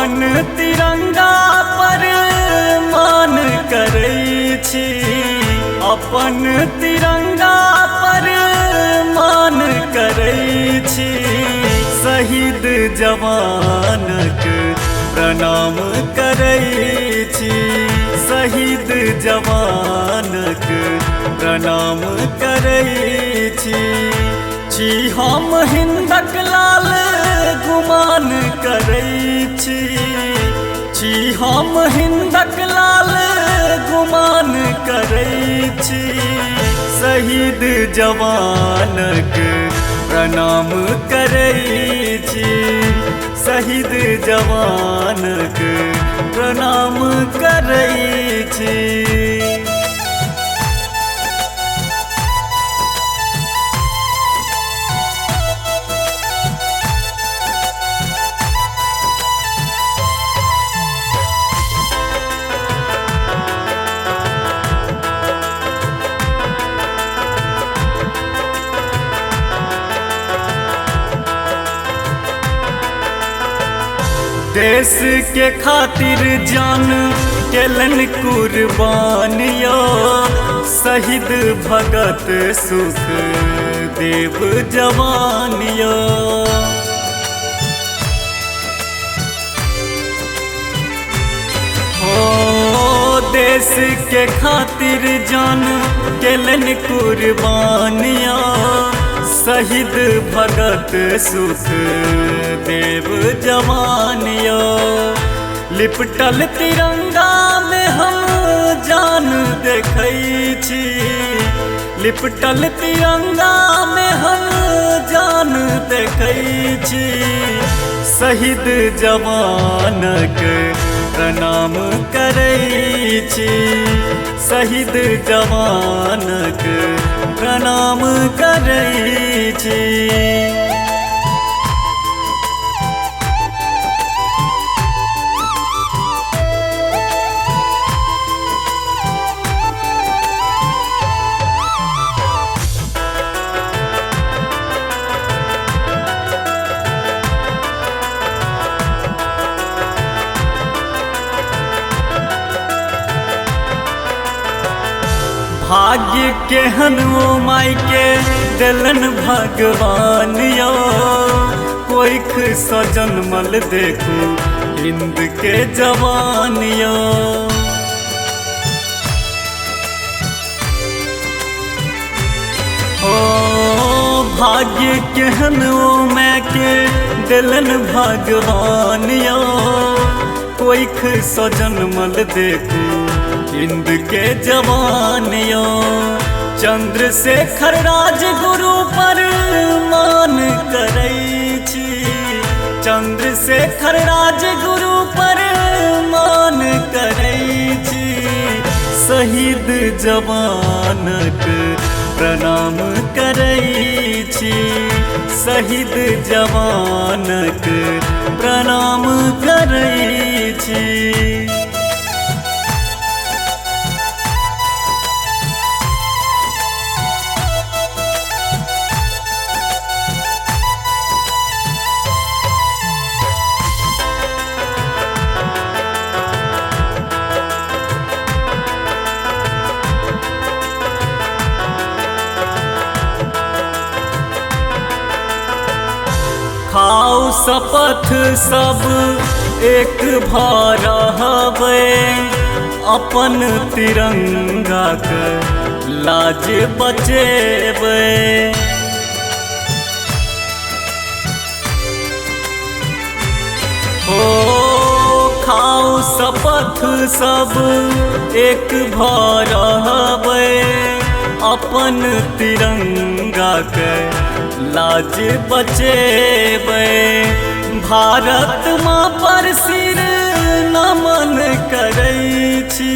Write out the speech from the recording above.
अपन तिरंगा पर मान करै छी, अपन तिरंगा पर मान करै छी। शहीद जवानक प्रणाम करै छी, शहीद जवानक प्रणाम करै छी। हम हिंदक लाल गुमान करै छी, हम हिंदक लाल गुमान करै छी। शहीद जवानक प्रणाम करै छी, शहीद जवानक प्रणाम करै छी। देश के खातिर जान केलन कुर्बानियो, शहीद भगत सुखदेव जवानियो। देश के खातिर जान केलन कुर्बानिया, शहीद भगत सुखदेव जवानियो। लिपटल तिरंगा में हम जान देखै छी, लिपटल तिरंगा में हम जान देखै छी। शहीद जवानक प्रणाम करै छी, शहीद जवानक प्रणाम करै छी। भाग्य केहन ओ माई के दिलन भगवान यो, कोइख स जन्मल देखू हिंद के जवान यो। भाग्य केहन ओ मैं के दिलन भगवान यो, कोइख स जन्मल देखू हिंद के जवानियो। चंद्रशेखर राजगुरु पर मान करै छी, चंद्रशेखर राजगुरु पर मान करै छी। शहीद जवानक प्रणाम करै छी, शहीद जवानक प्रणाम करै छी। खाओ शपथ सब एक भऽ रहबै, अपन तिरंगा के लाज बचेबै। खाओ शपथ सब एक भऽ रहबै, अपन तिरंगा के लाज बचेबै। भारत माँ पर सिर नमन करै छी,